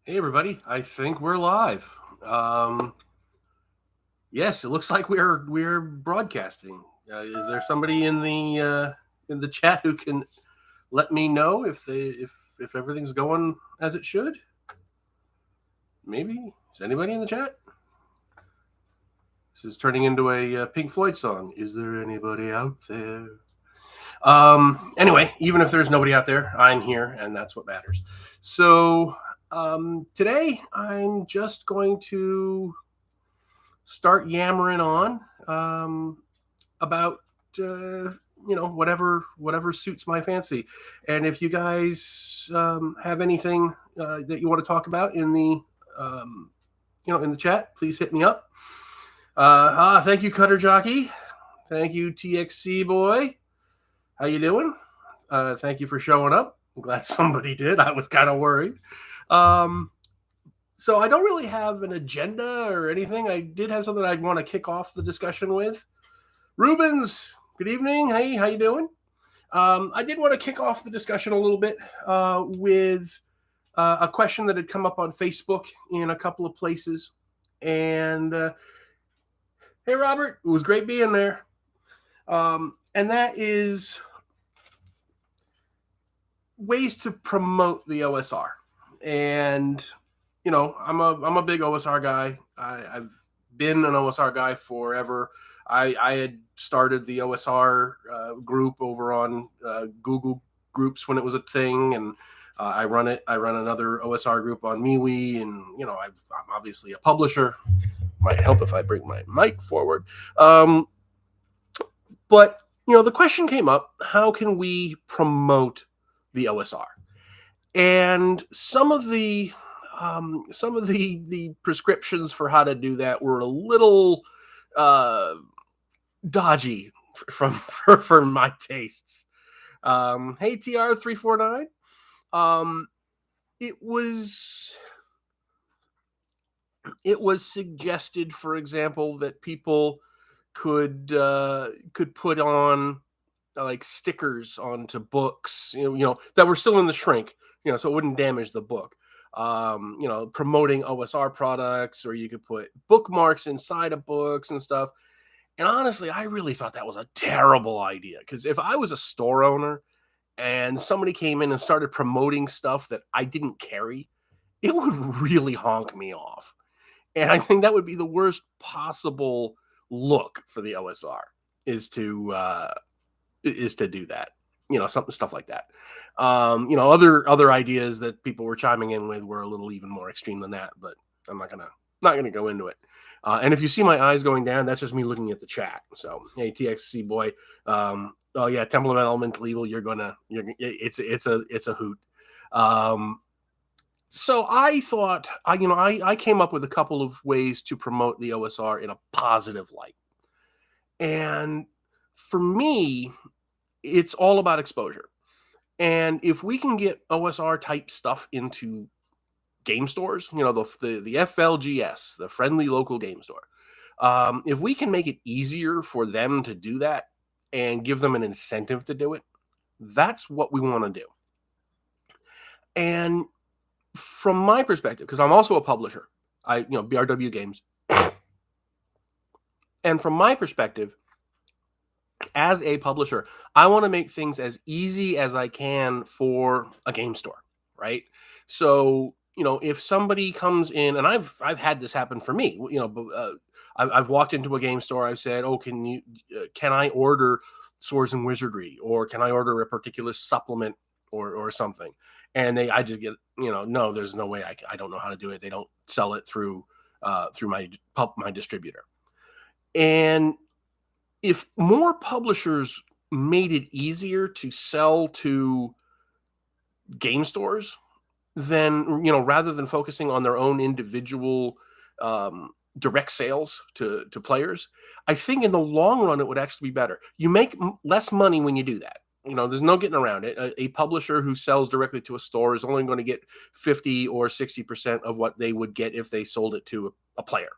Hey everybody, I think we're live. Yes, it looks like we're broadcasting. Is there somebody in the chat who can let me know if everything's going as it should? Maybe is anybody in the chat? This is turning into a Pink Floyd song. Is there anybody out there? Anyway, even if there's nobody out there, I'm here, and that's what matters. So today I'm just going to start yammering on about whatever suits my fancy. And if you guys have anything that you want to talk about in the in the chat, please hit me up. Thank you, Cutter Jockey. Thank you, TXC boy. How you doing? Thank you for showing up. I'm glad somebody did. I was kind of worried. So I don't really have an agenda or anything. I did have something I'd want to kick off the discussion with. Rubens, good evening. Hey, how you doing? I did want to kick off the discussion a little bit with a question that had come up on Facebook in a couple of places. And hey, Robert, it was great being there. And that is ways to promote the OSR. And I'm a big OSR guy. I've been an OSR guy forever. I had started the OSR group over on Google Groups when it was a thing, and I run another OSR group on MeWe, and I'm obviously a publisher. Might help if I bring my mic forward. But the question came up: how can we promote the OSR? And some of the prescriptions for how to do that were a little dodgy for my tastes. Hey, TR349. It was suggested, for example, that people could put on like stickers onto books, that were still in the shrink, so it wouldn't damage the book. Promoting OSR products, or you could put bookmarks inside of books and stuff. And honestly, I really thought that was a terrible idea, because if I was a store owner and somebody came in and started promoting stuff that I didn't carry, it would really honk me off. And I think that would be the worst possible look for the OSR is to do that. Stuff like that. Other ideas that people were chiming in with were a little even more extreme than that, but I'm not gonna go into it. And if you see my eyes going down, that's just me looking at the chat. So, hey, TXC boy, oh yeah, Temple of Elemental Evil, it's a hoot. So I thought, I came up with a couple of ways to promote the OSR in a positive light, and for me, it's all about exposure. And if we can get OSR type stuff into game stores, the FLGS, the friendly local game store, if we can make it easier for them to do that and give them an incentive to do it, that's what we want to do. And from my perspective, because I'm also a publisher, BRW Games, and from my perspective, as a publisher, I want to make things as easy as I can for a game store, right? So, if somebody comes in, and I've had this happen for me, I've walked into a game store, I've said, oh, can I order Swords and Wizardry, or can I order a particular supplement or something? And I just get, no, there's no way, I don't know how to do it. They don't sell it through my distributor. And if more publishers made it easier to sell to game stores, then, rather than focusing on their own individual direct sales to players, I think in the long run, it would actually be better. You make less money when you do that. There's no getting around it. A publisher who sells directly to a store is only going to get 50 or 60% of what they would get if they sold it to a player.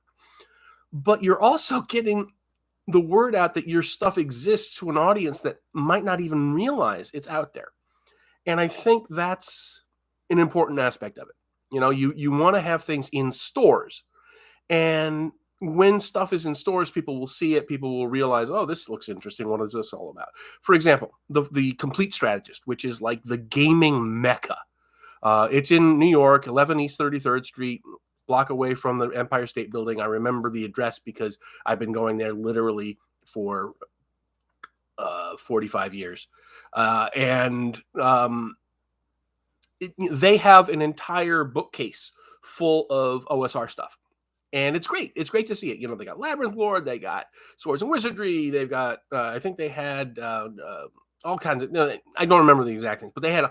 But you're also getting the word out that your stuff exists to an audience that might not even realize it's out there. And I think that's an important aspect of it. You want to have things in stores. And when stuff is in stores, people will see it. People will realize, oh, this looks interesting. What is this all about? For example, the Complete Strategist, which is like the gaming mecca. It's in New York, 11 East 33rd Street, block away from the Empire State Building. I remember the address because I've been going there literally for 45 years. They have an entire bookcase full of OSR stuff. And it's great. It's great to see it. They got Labyrinth Lord, they got Swords and Wizardry, they've got, I think they had all kinds of, I don't remember the exact things, but they had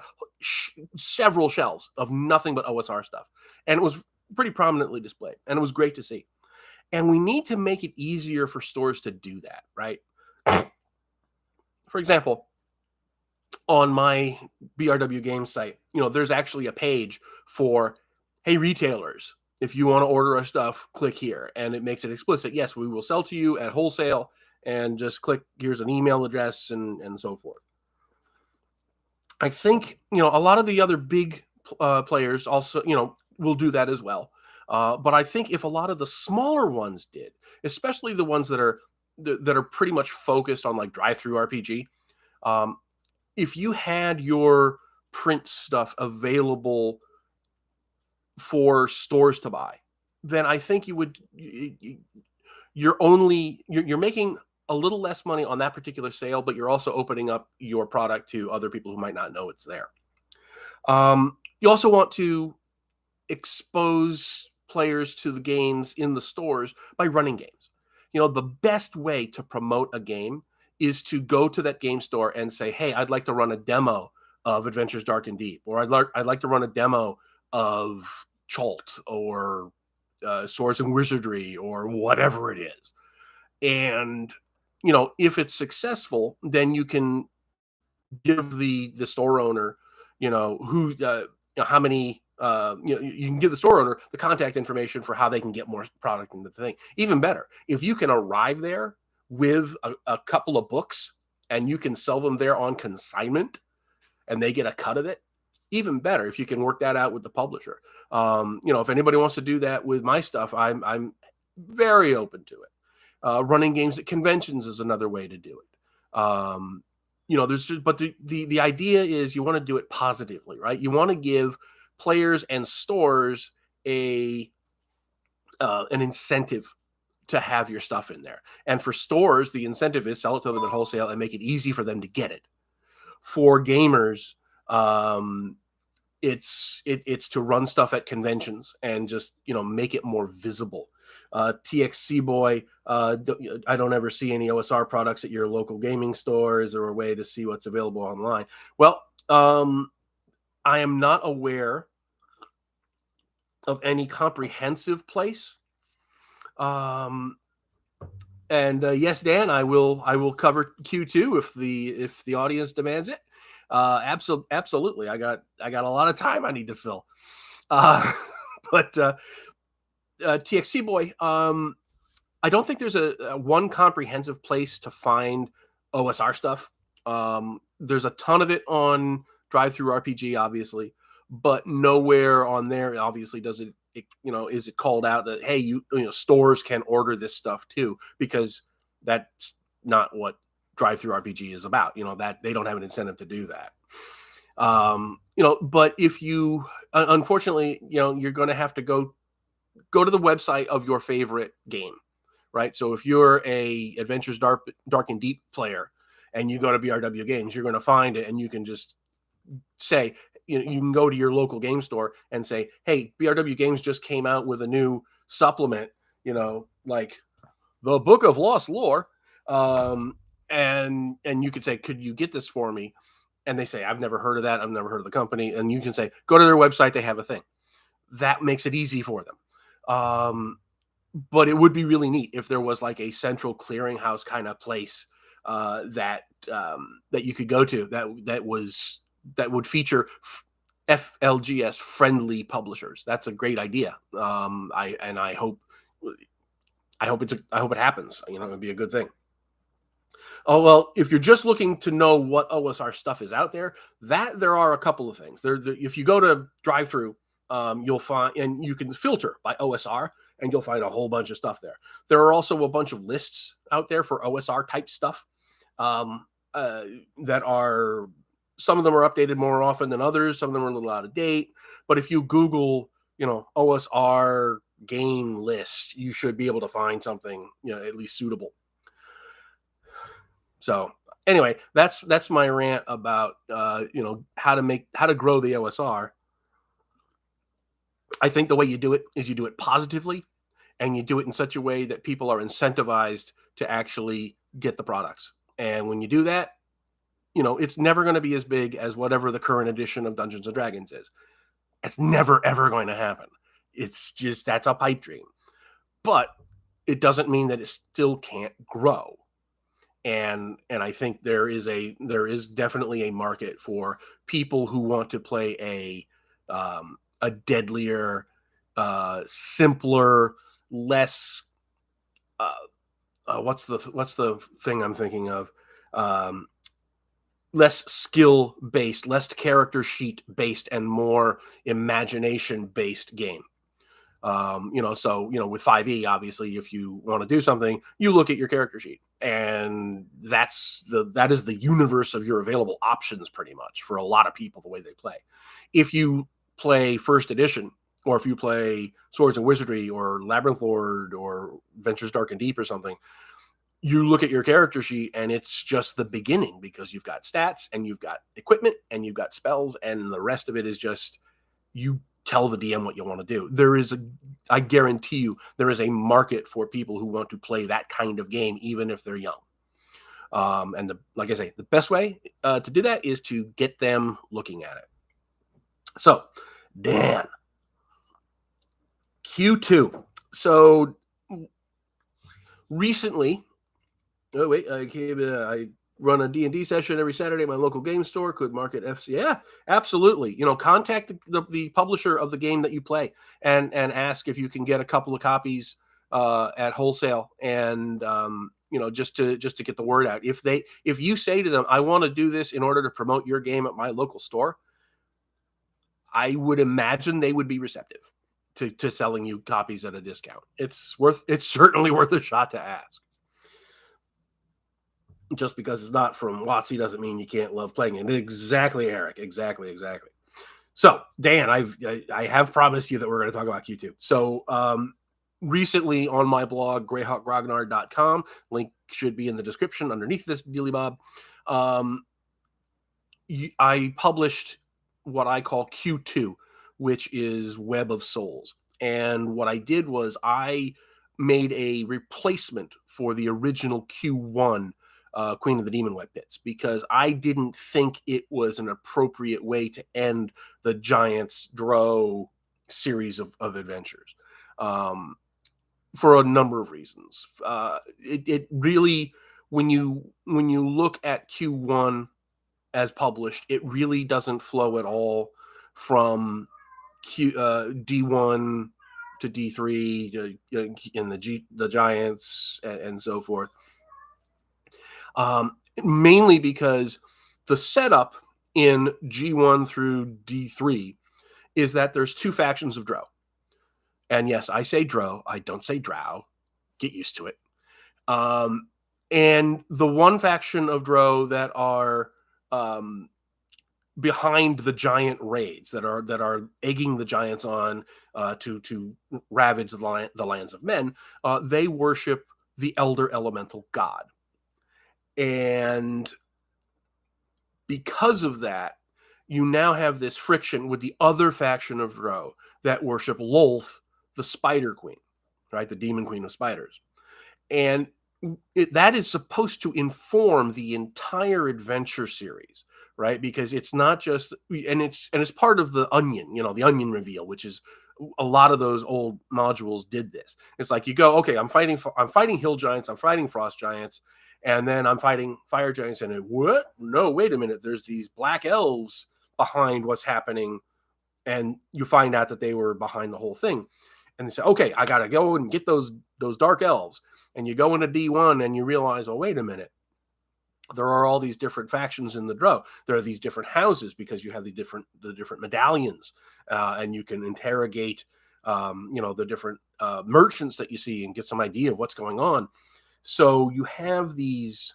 several shelves of nothing but OSR stuff. And it was pretty prominently displayed. And it was great to see. And we need to make it easier for stores to do that, right? For example, on my BRW Games site, there's actually a page for, hey, retailers, if you want to order our stuff, click here. And it makes it explicit. Yes, we will sell to you at wholesale, and just click, here's an email address and so forth. I think, a lot of the other big players also, will do that as well. But I think if a lot of the smaller ones did, especially the ones that are pretty much focused on like drive-through RPG, if you had your print stuff available for stores to buy, then I think you're making a little less money on that particular sale, but you're also opening up your product to other people who might not know it's there. You also want to expose players to the games in the stores by running games. The best way to promote a game is to go to that game store and say, hey, I'd like to run a demo of Adventures Dark and Deep, or I'd like to run a demo of Chult or Swords and Wizardry or whatever it is. And, if it's successful, then you can give the store owner, how many, you can give the store owner the contact information for how they can get more product into the thing. Even better, if you can arrive there with a couple of books and you can sell them there on consignment and they get a cut of it, even better if you can work that out with the publisher. If anybody wants to do that with my stuff, I'm very open to it. Running games at conventions is another way to do it. The idea is you want to do it positively, right? You want to give players and stores an incentive to have your stuff in there. And for stores, the incentive is sell it to them at wholesale and make it easy for them to get it. For gamers, it's to run stuff at conventions and just, make it more visible. TXC Boy, I don't ever see any OSR products at your local gaming store. Is there a way to see what's available online? Well, I am not aware of any comprehensive place. Yes, Dan, I will cover Q2 if the audience demands it. Absolutely. I got a lot of time I need to fill. But TXC Boy, I don't think there's a one comprehensive place to find OSR stuff. There's a ton of it on Drive-Thru RPG, obviously, but nowhere on there obviously does it is it called out that, hey, stores can order this stuff too, because that's not what Drive-Thru RPG is about. That they don't have an incentive to do that. But if you, unfortunately, you're going to have to go to the website of your favorite game, right? So if you're a Adventures Dark and Deep player and you go to BRW Games, you're going to find it, and you can just say, you can go to your local game store and say, hey, BRW Games just came out with a new supplement, like the Book of Lost Lore. And you could say, could you get this for me? And they say, I've never heard of that. I've never heard of the company. And you can say, go to their website. They have a thing. That makes it easy for them. But it would be really neat if there was like a central clearinghouse kind of place that you could go to that would feature FLGS friendly publishers. That's a great idea. I hope it happens. It'd be a good thing. Oh, well, if you're just looking to know what OSR stuff is out there, there are a couple of things. If you go to drive-through, you'll find, and you can filter by OSR, and you'll find a whole bunch of stuff there. There are also a bunch of lists out there for OSR type stuff um, that are, some of them are updated more often than others. Some of them are a little out of date. But if you Google, OSR game list, you should be able to find something, at least suitable. So anyway, that's my rant about how to grow the OSR. I think the way you do it is you do it positively, and you do it in such a way that people are incentivized to actually get the products. And when you do that, it's never going to be as big as whatever the current edition of Dungeons and Dragons is. It's never ever going to happen. It's just, that's a pipe dream. But it doesn't mean that it still can't grow. And I think there is definitely a market for people who want to play a deadlier, simpler, less what's the thing I'm thinking of, less skill based, less character sheet based, and more imagination based game. With 5e, obviously, if you want to do something, you look at your character sheet, and that is the universe of your available options, pretty much, for a lot of people, the way they play. If you play first edition, or if you play Swords and Wizardry, or Labyrinth Lord, or Ventures Dark and Deep, or something, you look at your character sheet, and it's just the beginning, because you've got stats, and you've got equipment, and you've got spells, and the rest of it is just you tell the DM what you want to do. I guarantee you, there is a market for people who want to play that kind of game, even if they're young. Like I say, the best way to do that is to get them looking at it. So, Dan, Q2. So, recently, I run a D&D session every Saturday at my local game store. Could market FC. Yeah, absolutely. Contact the publisher of the game that you play and ask if you can get a couple of copies at wholesale, and just to get the word out. If you say to them, I want to do this in order to promote your game at my local store, I would imagine they would be receptive to selling you copies at a discount. It's certainly worth a shot to ask. Just because it's not from WotC doesn't mean you can't love playing it. Exactly, Eric. Exactly. So, Dan, I have promised you that we're going to talk about Q2. So, recently on my blog, greyhawkgrognard.com, link should be in the description underneath this dealy bob, I published what I call Q2, which is Web of Souls. And what I did was I made a replacement for the original Q1, Queen of the Demon Web Pits, because I didn't think it was an appropriate way to end the Giants Drow series of adventures, for a number of reasons. It really, when you look at Q1 as published, it really doesn't flow at all from D1 to D3 in the Giants and so forth. Mainly because the setup in G1 through D3 is that there's two factions of Drow. And yes, I say Drow, I don't say Drow. Get used to it. And the one faction of Drow that are behind the giant raids, that are egging the giants on to ravage the lands of men, they worship the elder elemental god. And because of that, you now have this friction with the other faction of Drow that worship Lolth, the Spider Queen, right? The Demon Queen of Spiders. And that is supposed to inform the entire adventure series, right? Because it's not just, and it's part of the Onion, the Onion reveal, which is a lot of those old modules did this. It's like you go, okay, I'm fighting hill giants, I'm fighting frost giants, and then I'm fighting fire giants, and what? No, wait a minute. There's these black elves behind what's happening, and you find out that they were behind the whole thing. And they say, okay, I gotta go and get those dark elves. And you go into D1 and you realize, oh, wait a minute. there are all these different factions in the Drow. There are these different houses because you have the different medallions, and you can interrogate, the different merchants that you see and get some idea of what's going on. So you have these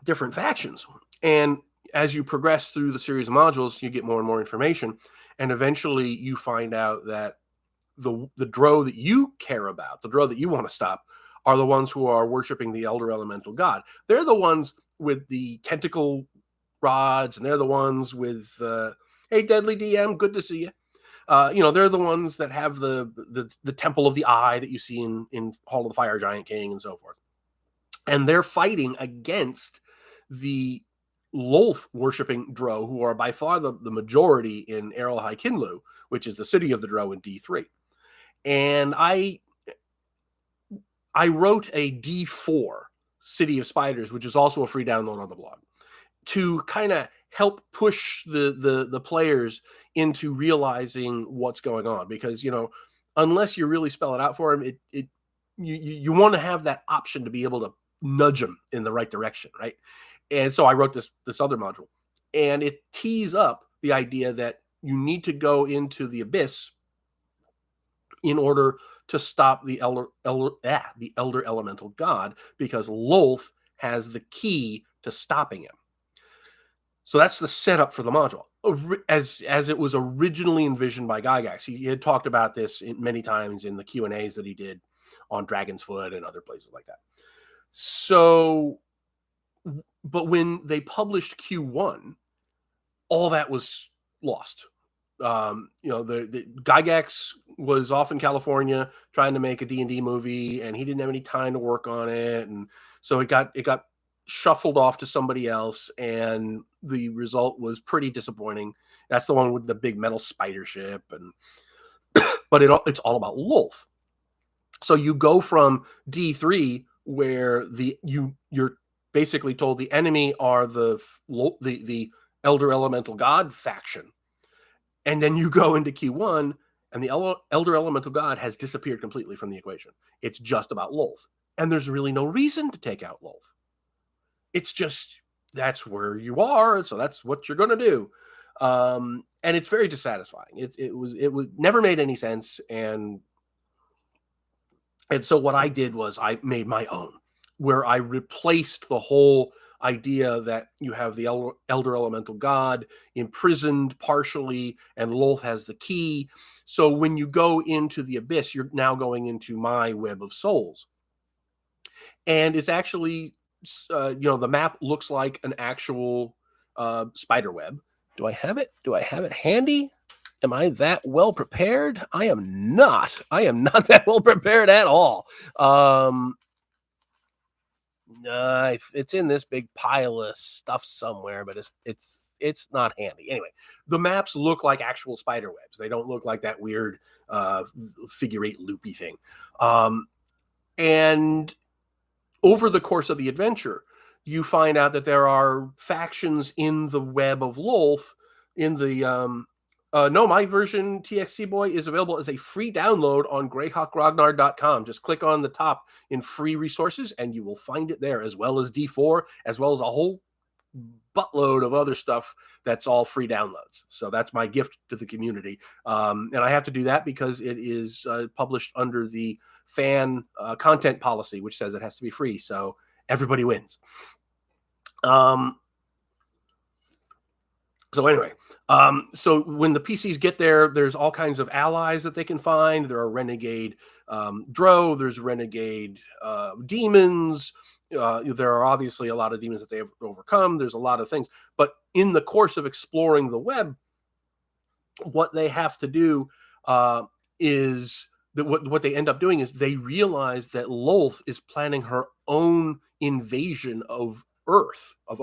different factions, and as you progress through the series of modules, you get more and more information, and eventually you find out that the Drow that you care about, the Drow that you want to stop, are the ones who are worshiping the Elder Elemental God. They're the ones with the tentacle rods, and they're the ones with, hey, Deadly DM, good to see you. They're the ones that have the Temple of the Eye that you see in Hall of the Fire Giant King and so forth. And they're fighting against the Lolth worshipping Drow, who are by far the majority in Errol High Kinlu, which is the city of the Drow in D3. And I wrote a D4, City of Spiders, which is also a free download on the blog, to kind of help push the players into realizing what's going on. Because, unless you really spell it out for them, you want to have that option to be able to nudge them in the right direction, right? And so I wrote this other module, and it tees up the idea that you need to go into the Abyss in order to stop the Elder Elemental God, because Lolth has the key to stopping him. So that's the setup for the module, as it was originally envisioned by Gygax. He had talked about this many times in the Q&As that he did on Dragon's Foot and other places like that. So, but when they published Q1, all that was lost. The Gygax was off in California trying to make a D&D movie, and he didn't have any time to work on it, and so it got shuffled off to somebody else, and the result was pretty disappointing. That's the one with the big metal spider ship, and but it's all about Lolth. So you go from D3, where you're basically told the enemy are the Elder Elemental God faction. And then you go into Q1, and the Elder Elemental God has disappeared completely from the equation. It's just about Lolth. And there's really no reason to take out Lolth. It's just, that's where you are, so that's what you're going to do. And it's very dissatisfying. It was never made any sense. And so what I did was I made my own, where I replaced the whole idea that you have the Elder Elemental God imprisoned partially, and Lolth has the key. So when you go into the Abyss, you're now going into my web of souls. And it's actually, the map looks like an actual spider web. Do I have it? Do I have it handy? Am I that well prepared? I am not. I am not that well prepared at all. It's in this big pile of stuff somewhere, but it's not handy. Anyway, the maps look like actual spider webs. They don't look like that weird figure 8 loopy thing. And over the course of the adventure, you find out that there are factions in the web of Lolth. In the my version, TXC Boy, is available as a free download on greyhawkgrognard.com. Just click on the top in free resources, and you will find it there, as well as D4, as well as a whole buttload of other stuff that's all free downloads. So that's my gift to the community. And I have to do that because it is published under the fan content policy, which says it has to be free. So everybody wins. So anyway, so when the PCs get there, there's all kinds of allies that they can find. There are renegade Drow, there's renegade demons. There are obviously a lot of demons that they have overcome. There's a lot of things. But in the course of exploring the web, what they have to do is that what they end up doing is they realize that Lolth is planning her own invasion of Earth, of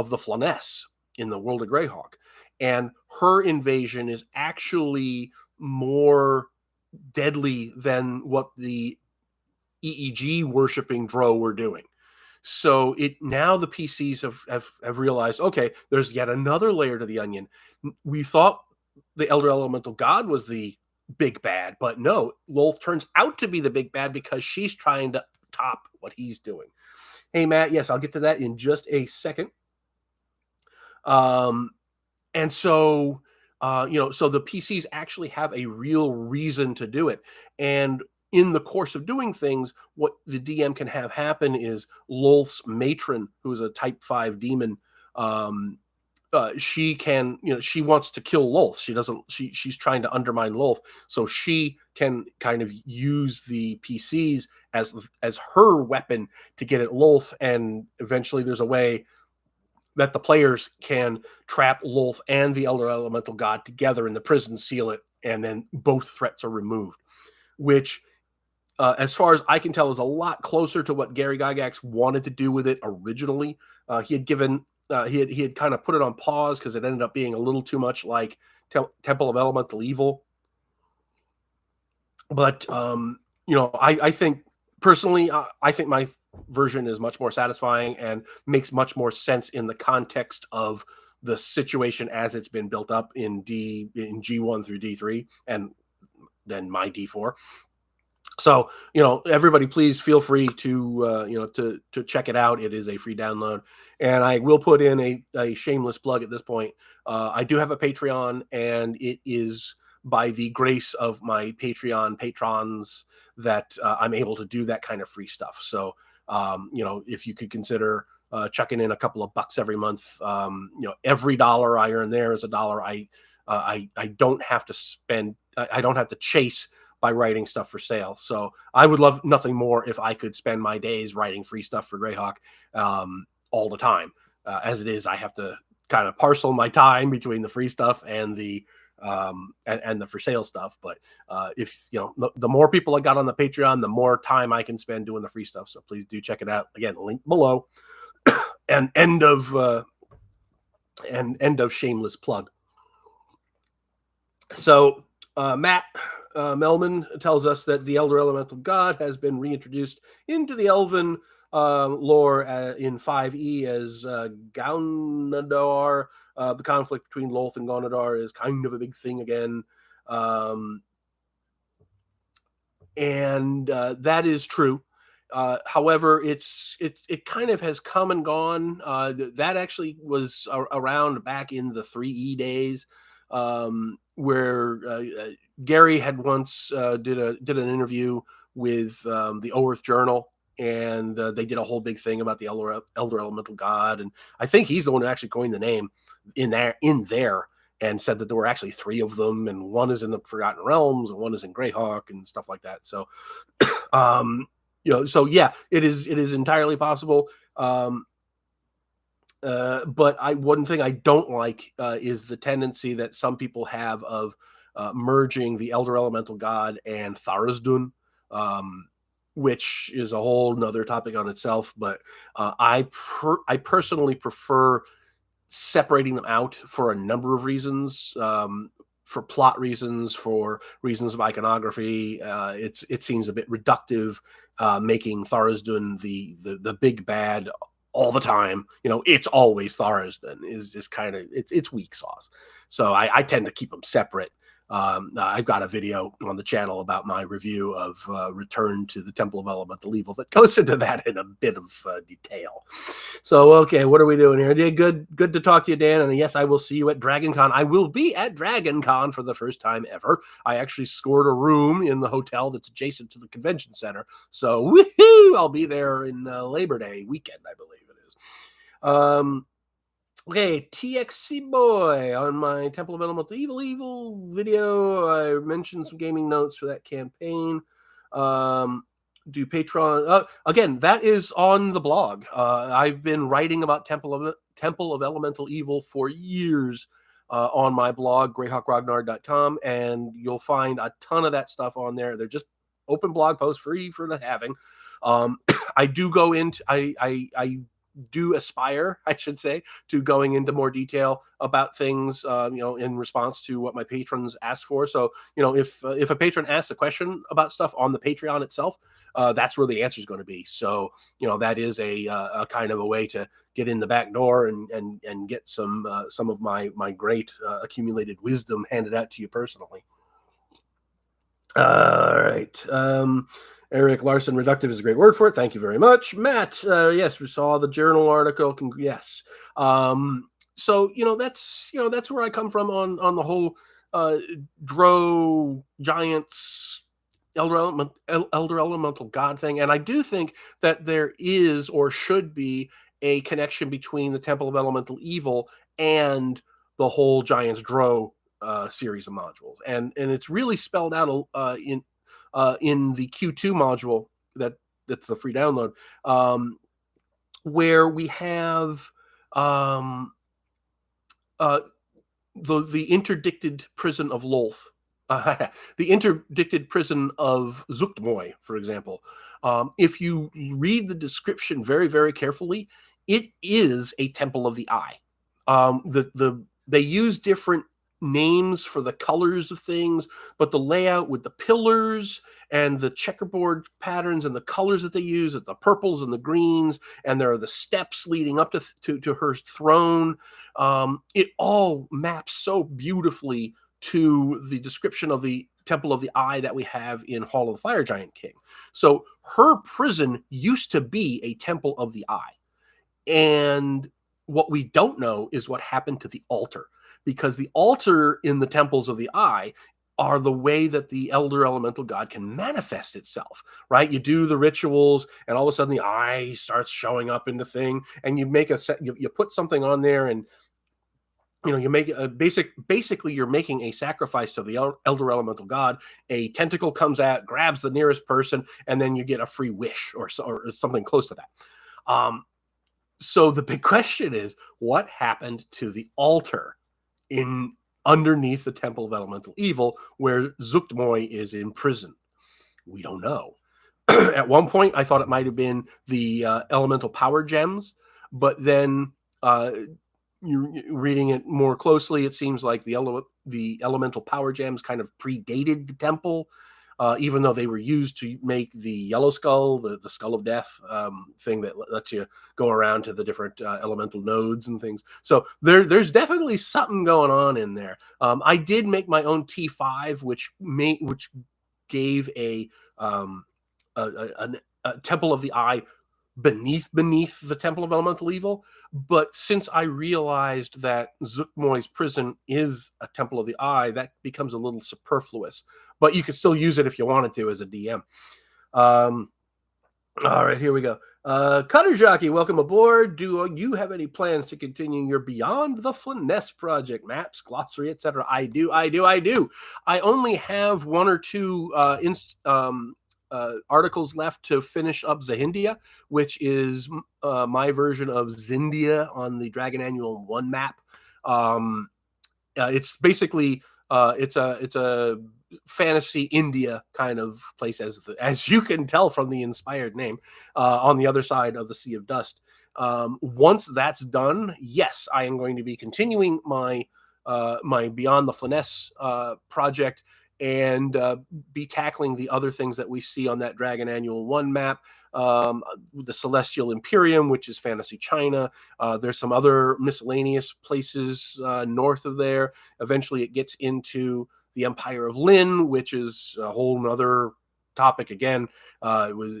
the Floness in the world of Greyhawk. And her invasion is actually more deadly than what the EEG worshipping Drow were doing. So now the PCs have realized, okay, there's yet another layer to the onion. We thought the Elder Elemental God was the big bad, but no, Lolth turns out to be the big bad because she's trying to top what he's doing. Hey, Matt, yes, I'll get to that in just a second. And so, so the PCs actually have a real reason to do it. And in the course of doing things, what the DM can have happen is Lolth's matron, who is a type 5 demon, she can, she wants to kill Lolth. She's trying to undermine Lolth. So she can kind of use the PCs as her weapon to get at Lolth. And eventually there's a way that the players can trap Lolth and the Elder Elemental God together in the prison, seal it, and then both threats are removed, which, as far as I can tell, is a lot closer to what Gary Gygax wanted to do with it originally. He had given, he had kind of put it on pause because it ended up being a little too much like Temple of Elemental Evil. But, I think, personally, I think my version is much more satisfying and makes much more sense in the context of the situation as it's been built up in G1 through D3 and then my D4. So, everybody, please feel free to check it out. It is a free download, and I will put in a shameless plug at this point. I do have a Patreon, and it is by the grace of my Patreon patrons that I'm able to do that kind of free stuff. So, if you could consider chucking in a couple of bucks every month, every dollar I earn there is a dollar I don't have to spend. I don't have to chase by writing stuff for sale. So I would love nothing more if I could spend my days writing free stuff for Greyhawk all the time. As it is, I have to kind of parcel my time between the free stuff and the for sale stuff. But if the more people I got on the Patreon, the more time I can spend doing the free stuff. So please do check it out. Again, link below. And end of shameless plug. So Matt Melman tells us that the Elder Elemental God has been reintroduced into the Elven lore in 5e as Gaunadar. The conflict between Lolth and Gaunadar is kind of a big thing again. And that is true. However, it kind of has come and gone. That actually was around back in the 3e days, where Gary had once did an interview with the Oerth Journal, and they did a whole big thing about the Elder Elemental God, and I think he's the one who actually coined the name in there, and said that there were actually 3 of them, and one is in the Forgotten Realms, and one is in Greyhawk, and stuff like that. So, so yeah, it is entirely possible. But one thing I don't like is the tendency that some people have of merging the Elder Elemental God and Tharizdun, which is a whole nother topic on itself. But I personally prefer separating them out for a number of reasons, for plot reasons, for reasons of iconography. It seems a bit reductive, making Tharizdun the big bad all the time. It's always Tharizdun is just kind of it's weak sauce. So I tend to keep them separate. I've got a video on the channel about my review of Return to the Temple of Elemental Evil that goes into that in a bit of detail. So, okay, what are we doing here? Yeah, good to talk to you, Dan. And yes, I will see you at DragonCon. I will be at DragonCon for the first time ever. I actually scored a room in the hotel that's adjacent to the convention center. So, woohoo! I'll be there in Labor Day weekend, I believe it is. Okay, TXC Boy on my Temple of Elemental Evil video. I mentioned some gaming notes for that campaign. Do Patreon again? That is on the blog. I've been writing about Temple of Elemental Evil for years on my blog, greyhawkragnar.com, and you'll find a ton of that stuff on there. They're just open blog posts, free for the having. I do go into I do aspire, I should say, to going into more detail about things, in response to what my patrons ask for. So, if a patron asks a question about stuff on the Patreon itself, that's where the answer is going to be. So, that is a kind of a way to get in the back door and get some of my great accumulated wisdom handed out to you personally. All right. Eric Larson, reductive is a great word for it. Thank you very much. Matt, yes, we saw the journal article. Yes. So, that's where I come from on the whole Dro giants, elder elemental god thing. And I do think that there is or should be a connection between the Temple of Elemental Evil and the whole Giants Dro series of modules. And it's really spelled out in the Q2 module that's the free download, where we have the interdicted prison of Lolth, the interdicted prison of Zuchtmoy, for example. If you read the description very, very carefully, it is a Temple of the Eye. They use different names for the colors of things, but the layout with the pillars and the checkerboard patterns and the colors that they use, the purples and the greens, and there are the steps leading up to her throne. It all maps so beautifully to the description of the Temple of the Eye that we have in Hall of the Fire Giant King. So her prison used to be a Temple of the Eye. And what we don't know is what happened to the altar, because the altar in the Temples of the Eye are the way that the elder elemental god can manifest itself, right? You do the rituals and all of a sudden the eye starts showing up in the thing, and you make you put something on there, and you make a basically you're making a sacrifice to the elder elemental god. A tentacle comes out, grabs the nearest person, and then you get a free wish or something close to that. So the big question is, what happened to the altar underneath the Temple of Elemental Evil, where Zuchtmoy is in prison? We don't know. At one point, I thought it might have been the elemental power gems, but then you're reading it more closely, it seems like the elemental power gems kind of predated the temple, even though they were used to make the yellow skull, the skull of death thing that lets you go around to the different elemental nodes and things. So there's definitely something going on in there. I did make my own T5, which gave a Temple of the Eye beneath the Temple of Elemental Evil. But since I realized that Zuchtmoy's prison is a Temple of the Eye, that becomes a little superfluous. But you could still use it if you wanted to as a DM. All right, here we go. Cutter Jockey, welcome aboard. Do you have any plans to continue your Beyond the Flyness project, maps, glossary, etc.? I do. I only have one or two articles left to finish up Zahindia, which is my version of Zindia on the Dragon Annual 1 map. It's basically it's a fantasy India kind of place, as you can tell from the inspired name, on the other side of the Sea of Dust. Once that's done, yes, I am going to be continuing my Beyond the Flyness project, and be tackling the other things that we see on that Dragon Annual 1 map, the Celestial Imperium, which is fantasy China. There's some other miscellaneous places north of there. Eventually it gets into the Empire of Lin, which is a whole nother topic again. It was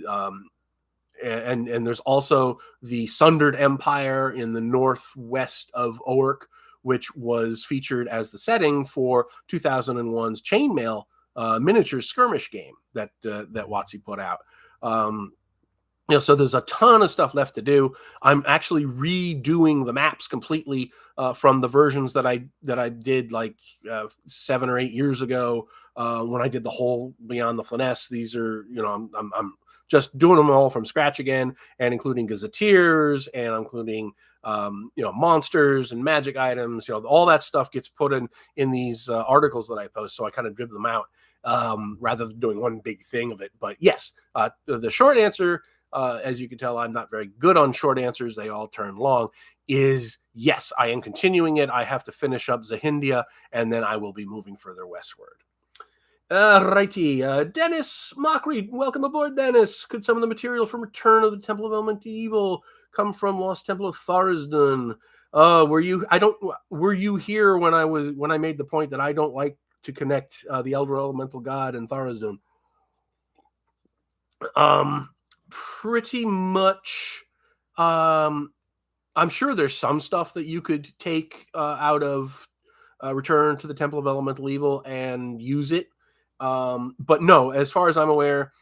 and there's also the Sundered Empire in the northwest of Oerk, which was featured as the setting for 2001's Chainmail miniature skirmish game that WotC put out. So there's a ton of stuff left to do. I'm actually redoing the maps completely from the versions that I did like 7 or 8 years ago when I did the whole Beyond the Flyness. These are, I'm just doing them all from scratch again, and including gazetteers and including monsters and magic items. All that stuff gets put in these articles that I post, so I kind of drib them out rather than doing one big thing of it. But yes, the short answer, as you can tell, I'm not very good on short answers. They all turn long. Is yes, I am continuing it. I have to finish up Zahindia, and then I will be moving further westward. Righty. Dennis Mockery, welcome aboard, Dennis. Could some of the material from Return of the Temple of Elemental Evil come from Lost Temple of Tharizdun? Were you here when I made the point that I don't like to connect the Elder Elemental God and Tharizdun? Pretty much. I'm sure there's some stuff that you could take out of Return to the Temple of Elemental Evil and use it. But no, as far as I'm aware,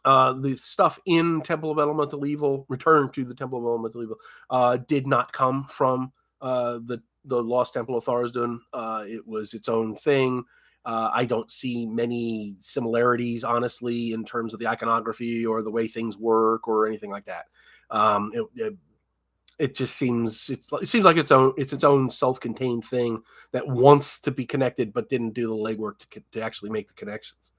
the stuff in Temple of Elemental Evil, Return to the Temple of Elemental Evil, did not come from the Lost Temple of Tharizdun. It was its own thing. I don't see many similarities, honestly, in terms of the iconography or the way things work or anything like that. It just seems like its own self-contained thing that wants to be connected but didn't do the legwork to actually make the connections.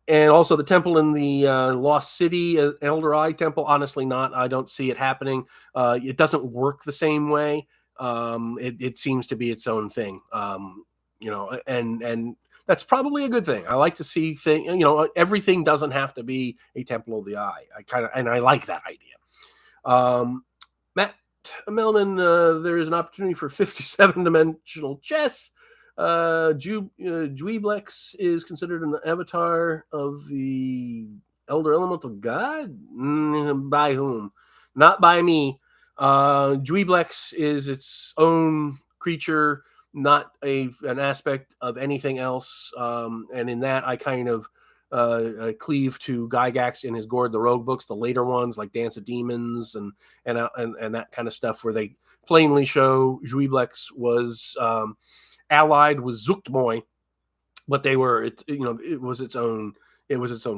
And also the temple in the Lost City, Elder Eye Temple, honestly not. I don't see it happening. It doesn't work the same way. It seems to be its own thing. And that's probably a good thing. I like to see everything doesn't have to be a Temple of the Eye. I like that idea. Matt Melman, there is an opportunity for 57-dimensional chess. Dweeblex is considered an avatar of the Elder Elemental God? By whom? Not by me. Dweeblex is its own creature, not an aspect of anything else. And in that, I kind of cleave to Gygax in his Gord the Rogue books, the later ones like Dance of Demons and that kind of stuff, where they plainly show Dweeblex was allied with Zuchtmoy, but they were it was its own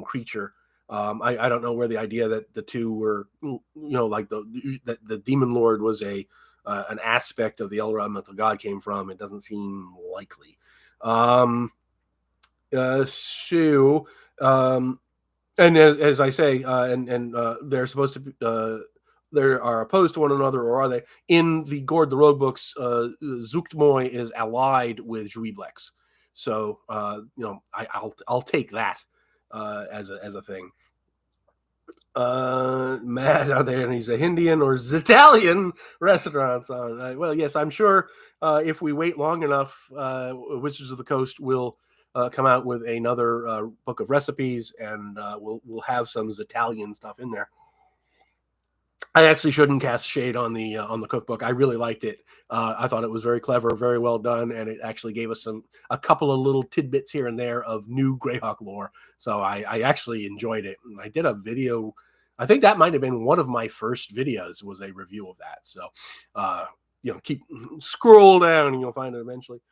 creature. I don't know where the idea that the two were like the Demon Lord was an aspect of the Elder Elemental God came from. It doesn't seem likely. And as I say, they're supposed to be, they are opposed to one another, or are they? In the Gord the Rogue books, Zuchtmoy is allied with Dweeblex, so I'll take that as a thing. Matt out there, and he's a Indian or Italian restaurant. Well, yes, I'm sure if we wait long enough, Wizards of the Coast will come out with another book of recipes, and we'll have some Italian stuff in there. I actually shouldn't cast shade on the cookbook. I really liked it. I thought it was very clever, very well done, and it actually gave us a couple of little tidbits here and there of new Greyhawk lore. So I actually enjoyed it. And I did a video. I think that might have been one of my first videos, was a review of that. So keep scroll down and you'll find it eventually.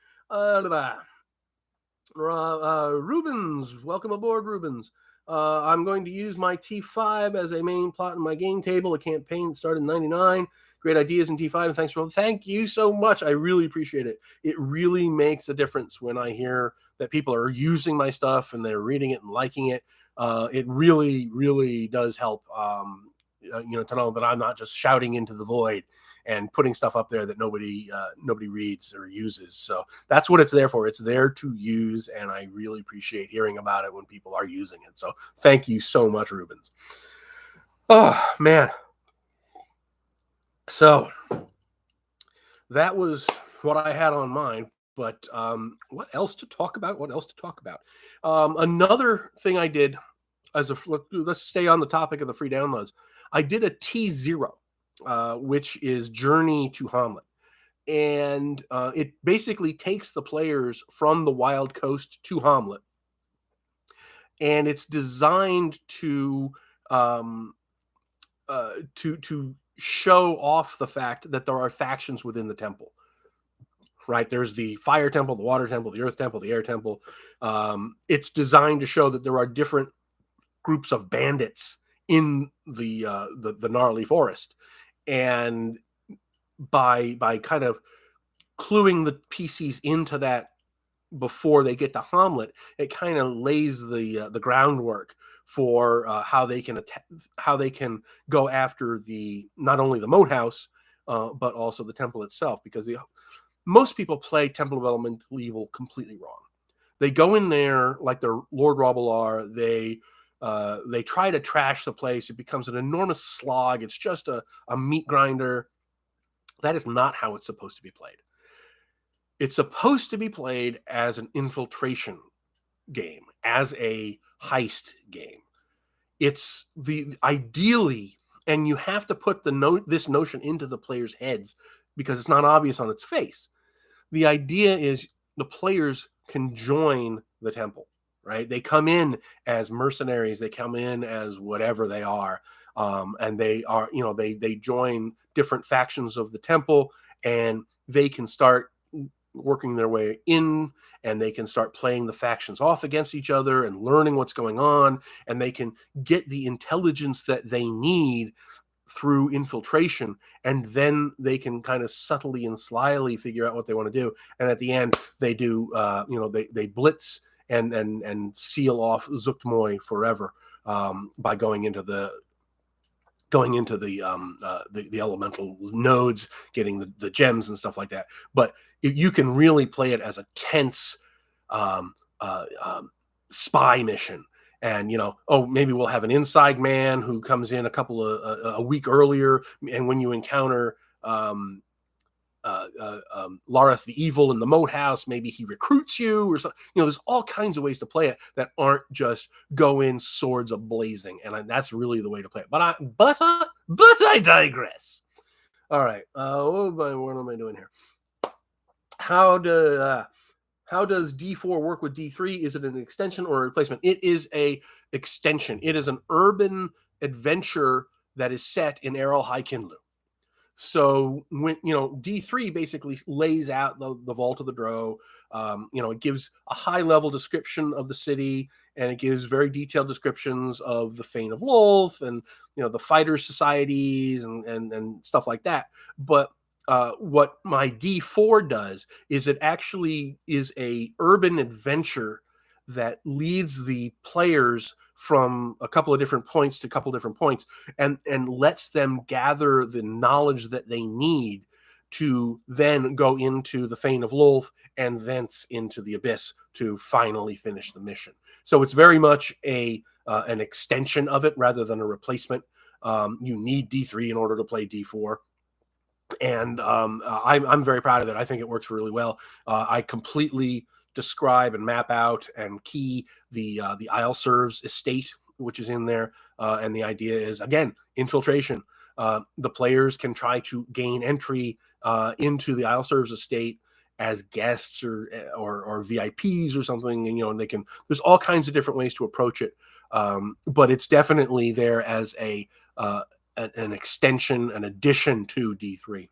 Rubens, welcome aboard, Rubens. I'm going to use my T5 as a main plot in my game table. A campaign started in 99. Great ideas in T5. And thank you so much. I really appreciate it. It really makes a difference when I hear that people are using my stuff and they're reading it and liking it. It really, really does help. To know that I'm not just shouting into the void and putting stuff up there that nobody reads or uses. So that's what it's there for. It's there to use, and I really appreciate hearing about it when people are using it. So thank you so much, Rubens. Oh, man. So that was what I had on mind. But what else to talk about? Another thing I did, let's stay on the topic of the free downloads. I did a T0. Which is Journey to Hamlet. And it basically takes the players from the Wild Coast to Hamlet. And it's designed to show off the fact that there are factions within the temple. Right? There's the Fire Temple, the Water Temple, the Earth Temple, the Air Temple. It's designed to show that there are different groups of bandits in the gnarly forest. And by kind of cluing the PCs into that before they get to Hamlet, it kind of lays the groundwork for how they can go after not only the moat house but also the temple itself, because most people play Temple of Elemental Evil completely wrong. They go in there like they're Lord Robblear. They try to trash the place. It becomes an enormous slog. It's just a meat grinder. That is not how it's supposed to be played. It's supposed to be played as an infiltration game, as a heist game. It's ideally, and you have to put this notion into the players' heads because it's not obvious on its face. The idea is the players can join the temple, right? They come in as mercenaries, they come in as whatever they are, and they are, they join different factions of the temple, and they can start working their way in, and they can start playing the factions off against each other and learning what's going on, and they can get the intelligence that they need through infiltration, and then they can kind of subtly and slyly figure out what they want to do, and at the end they do they blitz and seal off Zuktmoy forever, by going into the elemental nodes, getting the gems and stuff like that. But you can really play it as a tense spy mission. And, maybe we'll have an inside man who comes in a week earlier. And when you encounter Lareth the Evil in the moat house, maybe he recruits you or something. There's all kinds of ways to play it that aren't just go in swords a-blazing. And that's really the way to play it. But I digress. All right. What am I doing here? How does D4 work with D3? Is it an extension or a replacement? It is a extension. It is an urban adventure that is set in Errol High Kinlu. So when D3 basically lays out the Vault of the Drow, it gives a high level description of the city, and it gives very detailed descriptions of the Fane of Lolth and the fighter societies and stuff like that. But what my D4 does is it actually is a urban adventure that leads the players from a couple of different points to a couple of different points, and lets them gather the knowledge that they need to then go into the Fane of Lolth and thence into the Abyss to finally finish the mission. So it's very much an extension of it rather than a replacement. You need D3 in order to play D4. And I'm very proud of it. I think it works really well. I completely describe and map out and key the Isle Serves estate, which is in there. And the idea is, again, infiltration. The players can try to gain entry into the Isle Serves estate as guests or VIPs or something, and they can. There's all kinds of different ways to approach it, but it's definitely there as an extension, an addition to D3.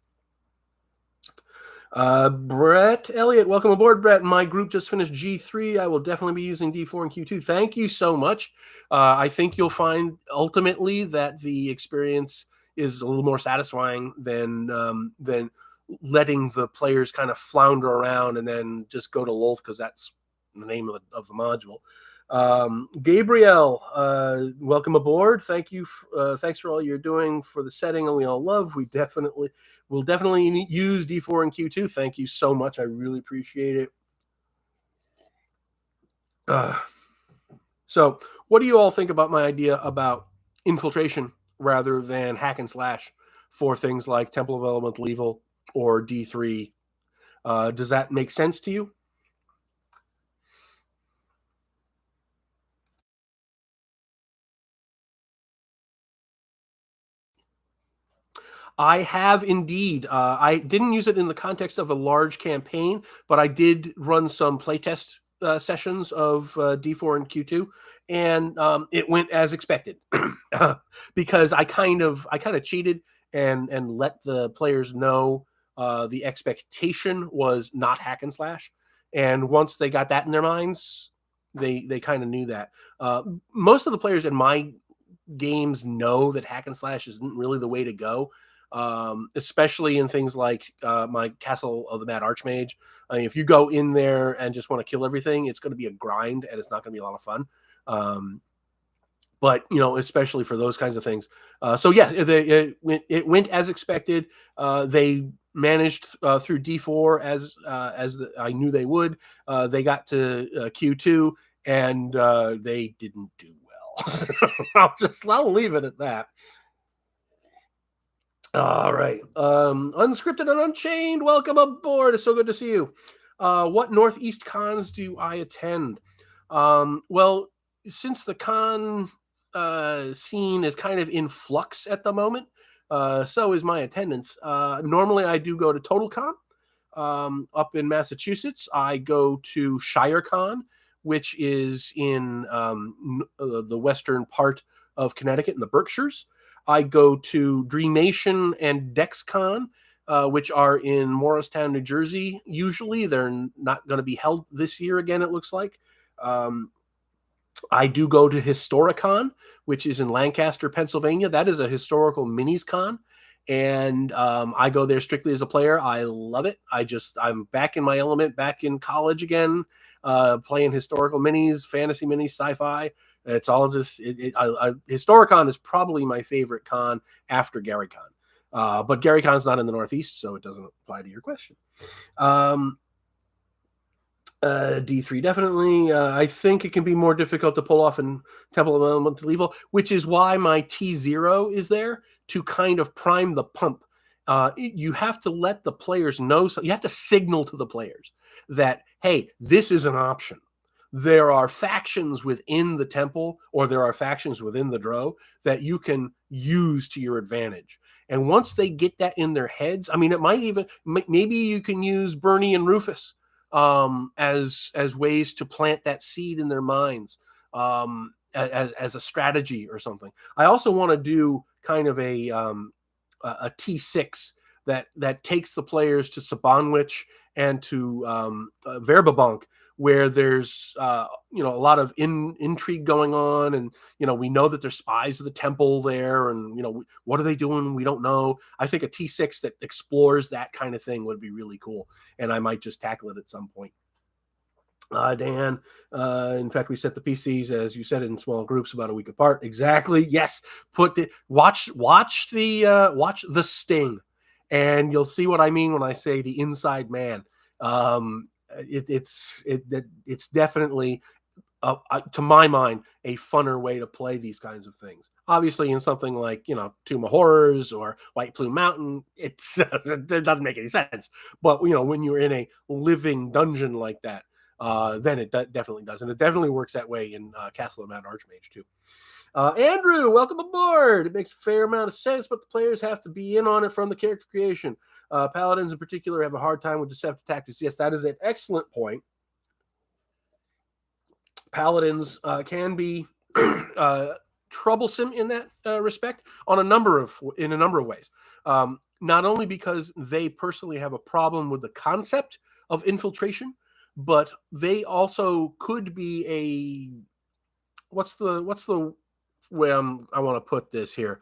Brett Elliott, welcome aboard, Brett. My group just finished G3. I will definitely be using D4 and Q2. Thank you so much. I think you'll find ultimately that the experience is a little more satisfying than letting the players kind of flounder around and then just go to Lolth because that's the name of the module. Gabriel, welcome aboard. Thank you. Thanks for all you're doing for the setting, and we all love. We'll definitely use D4 and Q2. Thank you so much. I really appreciate it. So what do you all think about my idea about infiltration rather than hack and slash for things like Temple of Elemental Evil or D3? Does that make sense to you? I have indeed. I didn't use it in the context of a large campaign, but I did run some playtest sessions of D4 and Q2, and it went as expected because I kind of cheated and let the players know the expectation was not hack and slash, and once they got that in their minds, they kind of knew that. Most of the players in my games know that hack and slash isn't really the way to go. Especially in things like my Castle of the Mad Archmage. I mean, if you go in there and just want to kill everything, it's going to be a grind and it's not going to be a lot of fun. But especially for those kinds of things. So yeah, it went as expected. They managed through D4 as I knew they would. They got to Q2 and they didn't do well. I'll leave it at that. All right. Unscripted and Unchained, welcome aboard. It's so good to see you. What Northeast cons do I attend? Well, since the con scene is kind of in flux at the moment, so is my attendance. Normally, I do go to TotalCon up in Massachusetts. I go to ShireCon, which is in the western part of Connecticut in the Berkshires. I go to Dreamation and DexCon, which are in Morristown, New Jersey. Usually, they're not going to be held this year again, it looks like. I do go to Historicon, which is in Lancaster, Pennsylvania. That is a historical minis con. And I go there strictly as a player. I love it. I'm back in my element, back in college again, playing historical minis, fantasy minis, sci-fi. It's all just, Historicon is probably my favorite con after GaryCon. But GaryCon's not in the Northeast, so it doesn't apply to your question. D3 definitely. I think it can be more difficult to pull off in Temple of Elemental Evil, which is why my T0 is there to kind of prime the pump. You have to let the players know. So you have to signal to the players that, hey, this is an option. There are factions within the temple, or there are factions within the Drow that you can use to your advantage. And once they get that in their heads, I mean, it might even, maybe you can use Bernie and Rufus as ways to plant that seed in their minds, as a strategy or something. I also want to do kind of a T6 that takes the players to Sabanwich and to Verbabank, where there's a lot of intrigue going on, and we know that there's spies of the temple there, and what are they doing? We don't know. I think a T6 that explores that kind of thing would be really cool, and I might just tackle it at some point. Dan, in fact, we set the PCs, as you said, in small groups about a week apart. Exactly. Yes. Watch the Sting, and you'll see what I mean when I say the inside man. It's definitely, to my mind, a funner way to play these kinds of things. Obviously, in something like Tomb of Horrors or White Plume Mountain, it doesn't make any sense. But when you're in a living dungeon like that, then it definitely does, and it definitely works that way in Castle of Mount Archmage too. Andrew, welcome aboard. It makes a fair amount of sense, but the players have to be in on it from the character creation. Paladins in particular have a hard time with deceptive tactics. Yes, that is an excellent point. Paladins can be troublesome in that respect in a number of ways. Not only because they personally have a problem with the concept of infiltration, but they also could be a what's the way I want to put this here.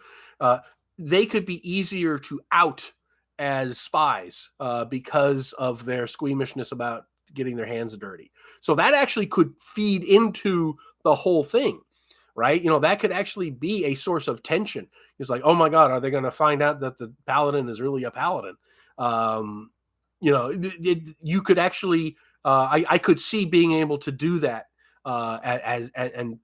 They could be easier to out as spies because of their squeamishness about getting their hands dirty. So that actually could feed into the whole thing, right? That could actually be a source of tension. It's like, oh my God, are they going to find out that the paladin is really a paladin? You could actually, I could see being able to do that and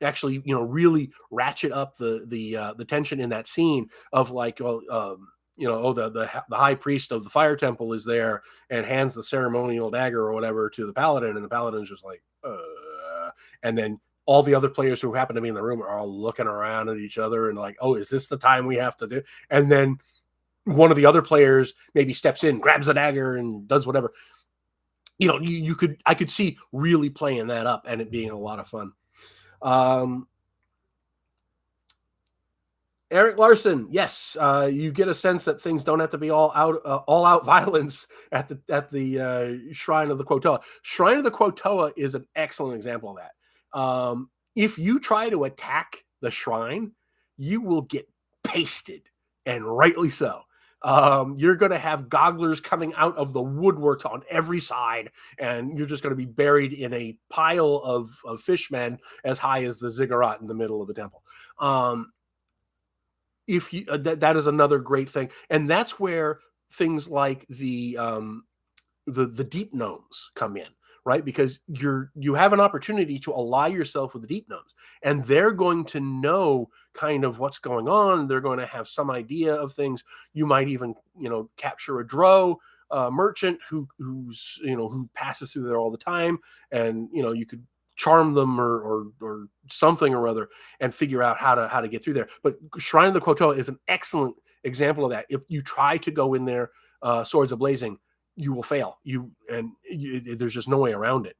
actually, really ratchet up the tension in that scene of like, the high priest of the fire temple is there and hands the ceremonial dagger or whatever to the paladin, and the paladin's just like, and then all the other players who happen to be in the room are all looking around at each other and like, oh, is this the time we have to do? And then one of the other players maybe steps in, grabs a dagger, and does whatever. I could see really playing that up and it being a lot of fun. Eric Larson, yes, you get a sense that things don't have to be all out violence at the Shrine of the Quotoa. Shrine of the Quotoa is an excellent example of that. If you try to attack the shrine, you will get pasted, and rightly so. You're going to have gogglers coming out of the woodwork on every side, and you're just going to be buried in a pile of fishmen as high as the ziggurat in the middle of the temple. If you that is another great thing, and that's where things like the deep gnomes come in, right? Because you have an opportunity to ally yourself with the deep gnomes, and they're going to know kind of what's going on. They're going to have some idea of things. You might even capture a drow merchant who passes through there all the time, and you could charm them or something or other and figure out how to get through there. But Shrine of the Kotoa is an excellent example of that. If you try to go in there swords ablazing, you will fail. There's just no way around it.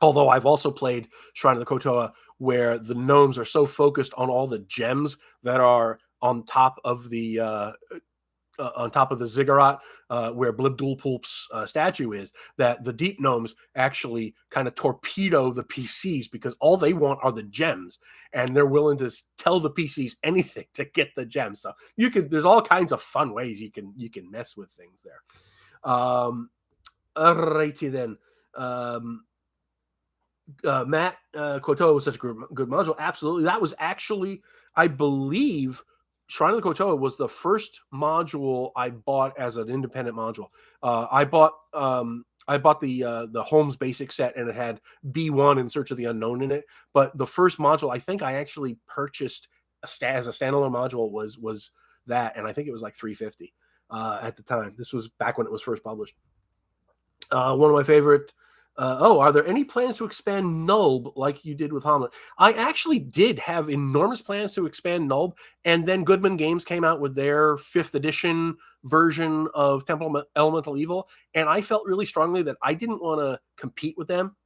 Although I've also played Shrine of the Kotoa where the gnomes are so focused on all the gems that are on top of the ziggurat where Blibdoolpoolp's statue is, that the deep gnomes actually kind of torpedo the PCs because all they want are the gems, and they're willing to tell the PCs anything to get the gems. So there's all kinds of fun ways you can mess with things there. Alrighty then. Matt, Kotoa was such a good module. Absolutely. That was actually, I believe, Shrine of the Kotoa was the first module I bought as an independent module. I bought the Holmes Basic set, and it had B1 in Search of the Unknown in it. But the first module I think I actually purchased as a standalone module was that, and I think it was like $350 at the time. This was back when it was first published. One of my favorite. Are there any plans to expand Nulb like you did with Hamlet? I actually did have enormous plans to expand Nulb, and then Goodman Games came out with their 5th edition version of Temple Elemental Evil, and I felt really strongly that I didn't want to compete with them.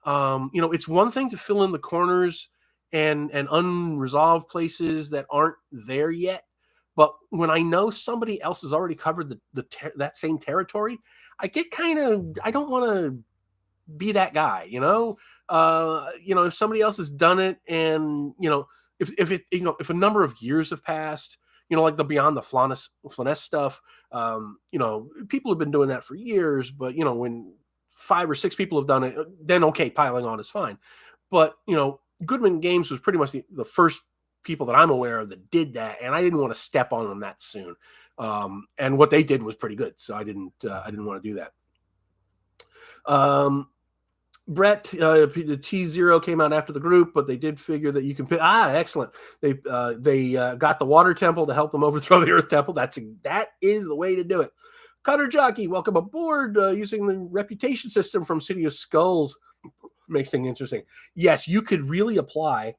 It's one thing to fill in the corners and unresolved places that aren't there yet, but when I know somebody else has already covered that same territory, I get I don't want to be that guy, if somebody else has done it, and if a number of years have passed, like the Beyond the Flanness stuff, people have been doing that for years, but when 5 or 6 people have done it, then okay, piling on is fine. But Goodman Games was pretty much the first people that I'm aware of that did that, and I didn't want to step on them that soon. And what they did was pretty good, so I didn't want to do that. Brett, the T0 came out after the group, but they did figure that you can pick. Excellent. They got the Water Temple to help them overthrow the Earth Temple. That is the way to do it. Cutter Jockey, welcome aboard. Using the reputation system from City of Skulls makes things interesting. Yes, you could really apply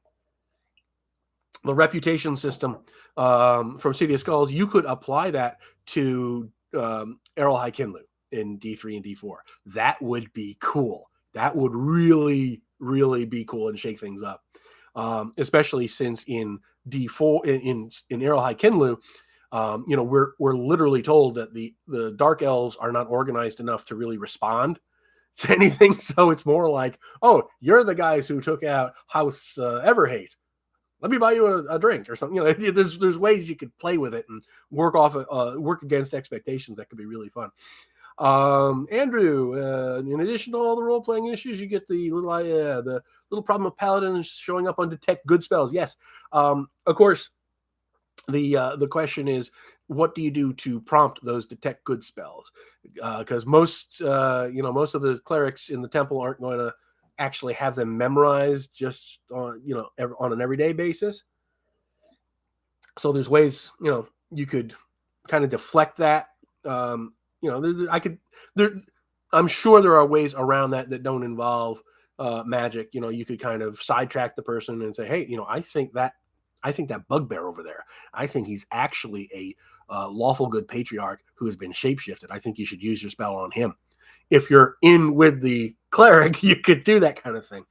the reputation system from City of Skulls. You could apply that to Errol High Kinlu in D3 and D4. That would be cool. That would really, really be cool and shake things up. Especially since in D4 in Errol High Kinlu, we're literally told that the Dark Elves are not organized enough to really respond to anything. So it's more like, oh, you're the guys who took out House Everhate. Let me buy you a drink or something. There's ways you could play with it and work against expectations. That could be really fun. Andrew, in addition to all the role-playing issues, you get the little problem of paladins showing up on detect good spells. Yes, of course. The question is, what do you do to prompt those detect good spells? Because most of the clerics in the temple aren't going to actually have them memorized just on on an everyday basis. So there's ways you could kind of deflect that. I'm sure there are ways around that don't involve magic. You could kind of sidetrack the person and say, hey, I think that bugbear over there, I think he's actually a lawful good patriarch who has been shapeshifted. I think you should use your spell on him. If you're in with the cleric, you could do that kind of thing.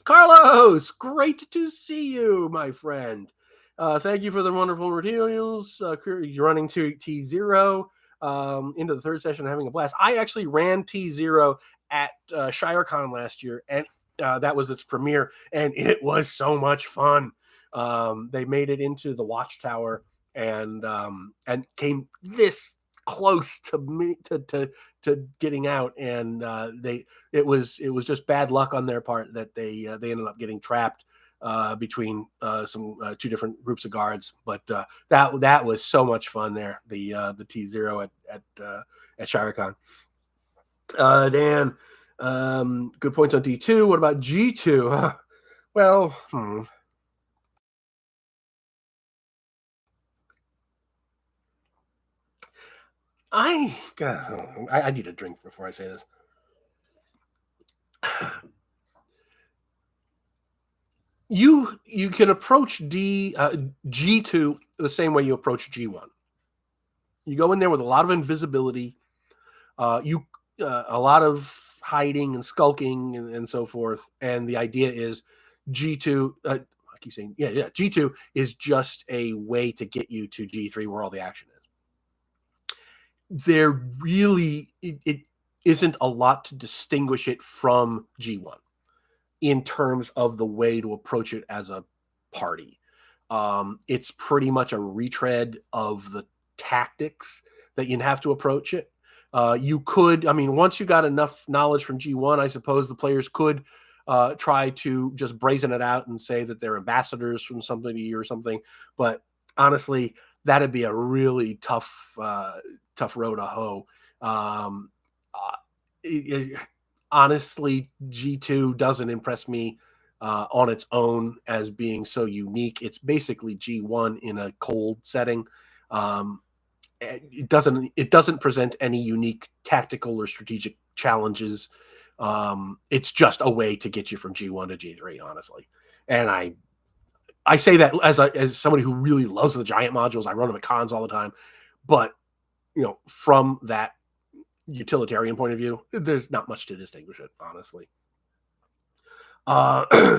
Carlos, great to see you, my friend. Thank you for the wonderful materials. You're running to T0 into the 3rd session, having a blast. I actually ran T0 at ShireCon last year, and that was its premiere, and it was so much fun. They made it into the Watchtower and came this close to me to getting out, and it was just bad luck on their part that they ended up getting trapped between some 2 different groups of guards. But that was so much fun there. The T0 at ShireCon. Dan, good points on D2. What about G2? Well, I need a drink before I say this. You can approach G2 the same way you approach G1. You go in there with a lot of invisibility, a lot of hiding and skulking and so forth. And the idea is G2. I keep saying G2 is just a way to get you to G3 where all the action is. There really it isn't a lot to distinguish it from G1 in terms of the way to approach it as a party. It's pretty much a retread of the tactics that you'd have to approach it. You could, I mean, once you got enough knowledge from G1, I suppose the players could try to just brazen it out and say that they're ambassadors from somebody or something. But honestly, that'd be a really tough row to hoe. Honestly, G2 doesn't impress me on its own as being so unique. It's basically G1 in a cold setting. It doesn't present any unique tactical or strategic challenges. It's just a way to get you from G1 to G3, honestly. And I say that as somebody who really loves the giant modules. I run them at cons all the time, but from that utilitarian point of view, there's not much to distinguish it, honestly.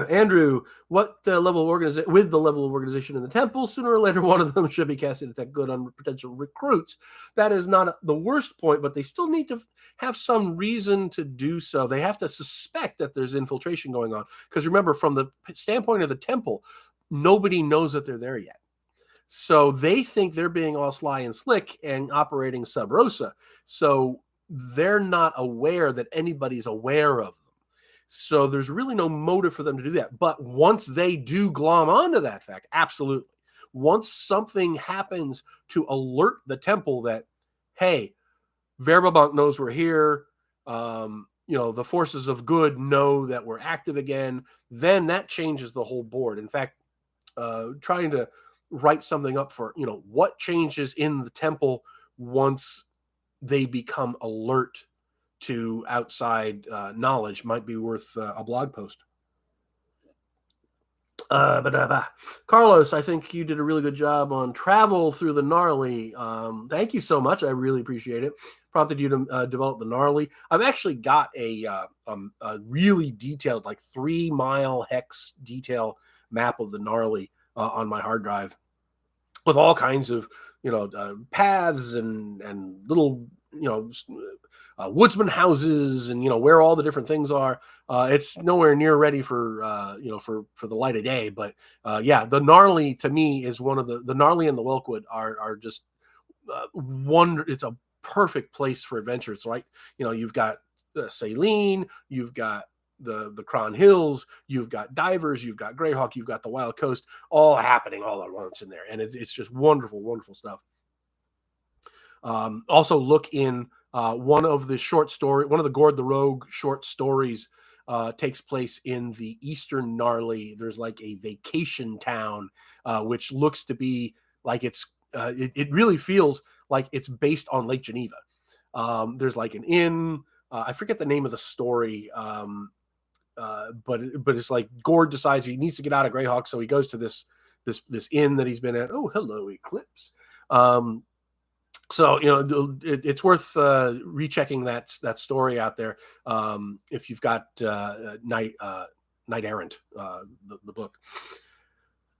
Andrew, what level of organization with the level of organization in the temple, sooner or later one of them should be casting to attack good on potential recruits. That is not the worst point, but they still need to have some reason to do so. They have to suspect that there's infiltration going on, because remember, from the standpoint of the temple, nobody knows that they're there yet. So they think they're being all sly and slick and operating sub rosa. So they're not aware that anybody's aware of them. So there's really no motive for them to do that. But once they do glom onto that fact, absolutely. Once something happens to alert the temple that, hey, Verbabank knows we're here, the forces of good know that we're active again, then that changes the whole board. In fact, trying to write something up for, what changes in the temple once they become alert to outside knowledge might be worth a blog post. Carlos, I think you did a really good job on travel through the gnarly. Thank you so much. I really appreciate it. Prompted you to develop the gnarly. I've actually got a really detailed, like 3-mile hex detail map of the gnarly on my hard drive, with all kinds of paths and little woodsman houses and where all the different things are. It's nowhere near ready for for the light of day, but the gnarly to me is one of the gnarly and the Welkwood are just it's a perfect place for adventure. It's like you've got Saline, you've got the Cron Hills, you've got divers, you've got Greyhawk, you've got the Wild Coast, all happening all at once in there, and it's just wonderful stuff. Also look in one of the Gord the Rogue short stories takes place in the Eastern Gnarly. There's like a vacation town, which looks to be like it really feels like it's based on Lake Geneva. There's like an inn. I forget the name of the story. But it's like Gord decides he needs to get out of Greyhawk, so he goes to this inn that he's been at. Oh, hello, Eclipse. So it's worth rechecking that story out there if you've got Knight Errant, the book.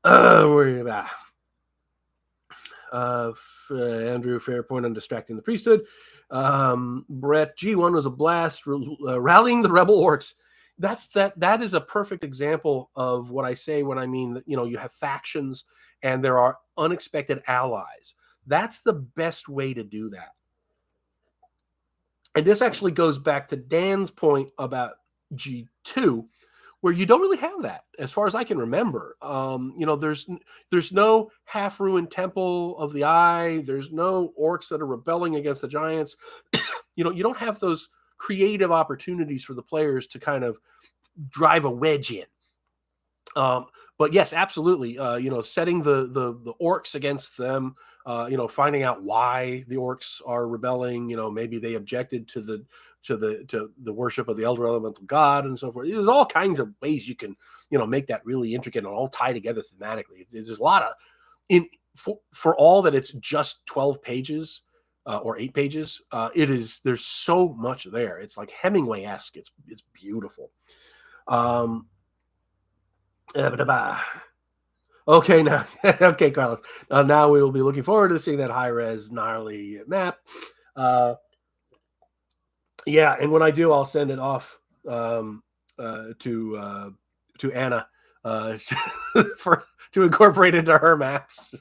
Worry about Andrew, fair point on distracting the priesthood. Brett, G1 was a blast, rallying the rebel orcs. That is a perfect example of what I say when I mean that you have factions and there are unexpected allies. That's the best way to do that. And this actually goes back to Dan's point about G2, where you don't really have that, as far as I can remember. There's no half-ruined Temple of the Eye. There's no orcs that are rebelling against the giants. You don't have those creative opportunities for the players to kind of drive a wedge in. But yes, absolutely. Setting the orcs against them, finding out why the orcs are rebelling. Maybe they objected to to the worship of the elder elemental god and so forth. There's all kinds of ways you can, make that really intricate and all tie together thematically. There's a lot of for all that it's just 12 pages or 8 pages. There's so much there. It's like Hemingway-esque. It's beautiful. Okay, now, okay, Carlos. Now we will be looking forward to seeing that high-res, gnarly map. Yeah, and when I do, I'll send it off to Anna to incorporate into her maps.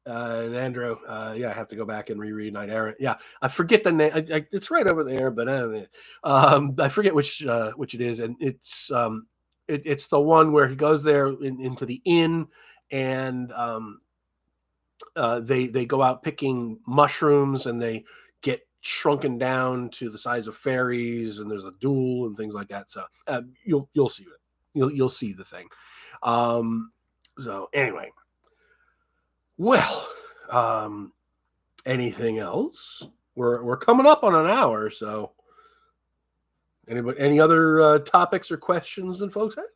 And Andrew, I have to go back and reread Knight Errant. Yeah, I forget the name. It's right over there, but I forget which it is, and it's the one where he goes there into the inn, and they go out picking mushrooms, and they get shrunken down to the size of fairies, and there's a duel and things like that. So you'll see it. You'll see the thing. So anyway, well, anything else? We're coming up on an hour, so any other topics or questions that folks have?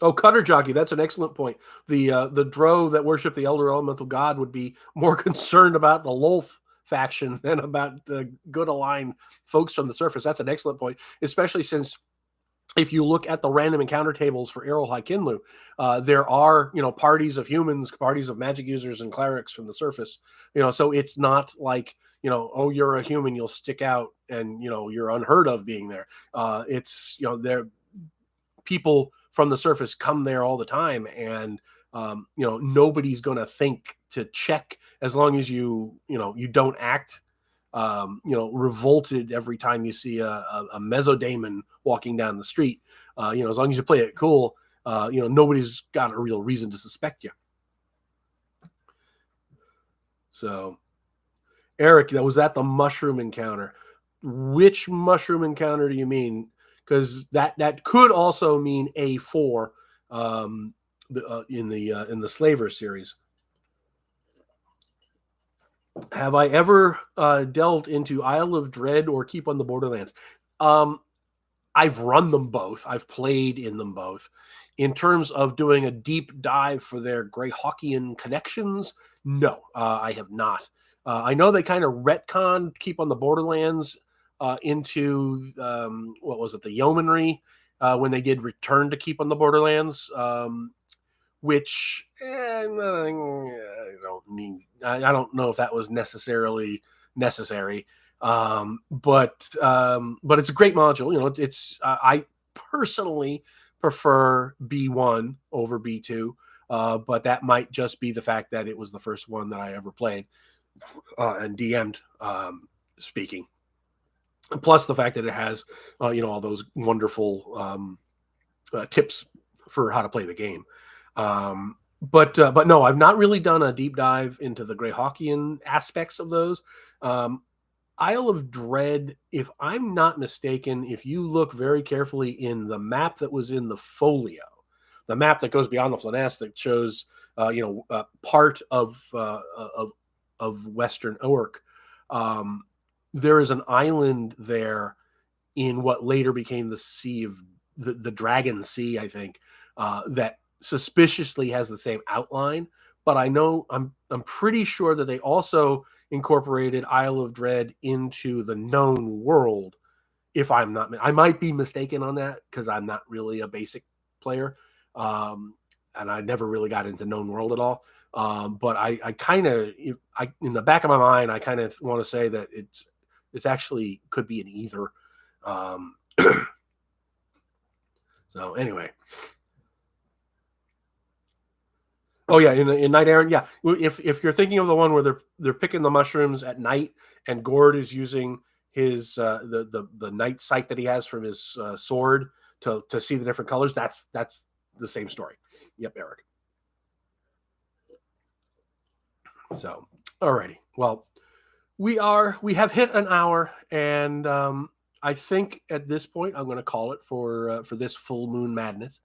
Oh, Cutter Jockey, that's an excellent point. The Drow that worship the Elder Elemental God would be more concerned about the Lolth faction than about good aligned folks from the surface. That's an excellent point, especially since if you look at the random encounter tables for Errol High Kinlu, there are, parties of humans, parties of magic users and clerics from the surface, so it's not like, oh, you're a human, you'll stick out and, you're unheard of being there. It's, there people from the surface come there all the time, and, nobody's going to think to check as long as you don't act revolted every time you see a mesodaemon walking down the street. As long as you play it cool, nobody's got a real reason to suspect you. So, Eric, that was at the mushroom encounter. Which mushroom encounter do you mean? Because that could also mean A4 in the Slaver series. Have I ever delved into Isle of Dread or Keep on the Borderlands? I've run them both. I've played in them both. In terms of doing a deep dive for their Greyhawkian connections, no, I have not. I know they kind of retconned Keep on the Borderlands into, what was it, the Yeomanry, when they did Return to Keep on the Borderlands, which I don't know if that was necessarily necessary, but it's a great module. I personally prefer B1 over B2, but that might just be the fact that it was the first one that I ever played and DM'd, speaking. Plus the fact that it has all those wonderful tips for how to play the game. But no, I've not really done a deep dive into the Greyhawkian aspects of those. Isle of Dread, if I'm not mistaken, if you look very carefully in the map that was in the folio, the map that goes beyond the Flaness that shows, part of Western Orc, there is an island there in what later became the Sea of the Dragon Sea, I think, that suspiciously has the same outline, but I know I'm pretty sure that they also incorporated Isle of Dread into the known world. If I'm not, I might be mistaken on that because I'm not really a basic player, and I never really got into known world at all. But I kind of, in the back of my mind, I kind of want to say that it's actually could be an either. So anyway. Oh yeah, in Knight Errant, yeah. If you're thinking of the one where they're picking the mushrooms at night, and Gord is using his the night sight that he has from his sword to see the different colors, that's the same story. Yep, Eric. So, alrighty. Well, we have hit an hour, and I think at this point I'm going to call it for this full moon madness.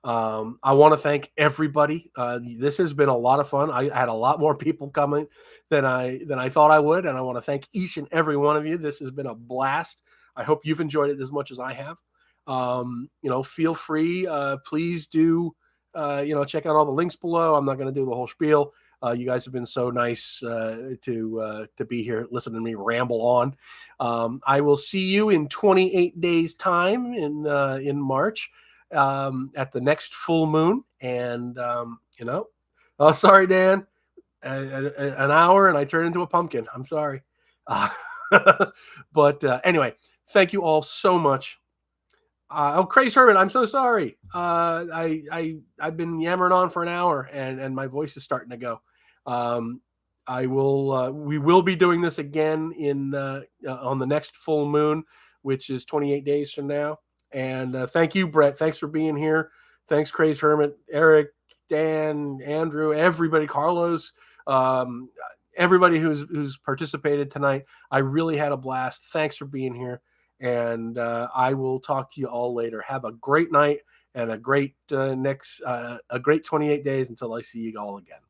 I want to thank everybody. This has been a lot of fun. I had a lot more people coming than I thought I would, and I want to thank each and every one of you. This has been a blast. I hope you've enjoyed it as much as I have. Feel free. Please do. Check out all the links below. I'm not going to do the whole spiel. You guys have been so nice to be here, listen to me ramble on. I will see you in 28 days' time in March at the next full moon. And oh, sorry, Dan, an hour and I turn into a pumpkin. I'm sorry. But anyway, thank you all so much. Crazy Herman, I'm so sorry. I've been yammering on for an hour and my voice is starting to go. We will be doing this again on the next full moon, which is 28 days from now. And thank you, Brett. Thanks for being here. Thanks, Crazy Hermit, Eric, Dan, Andrew, everybody, Carlos, everybody who's participated tonight. I really had a blast. Thanks for being here. And I will talk to you all later. Have a great night and a great 28 days until I see you all again.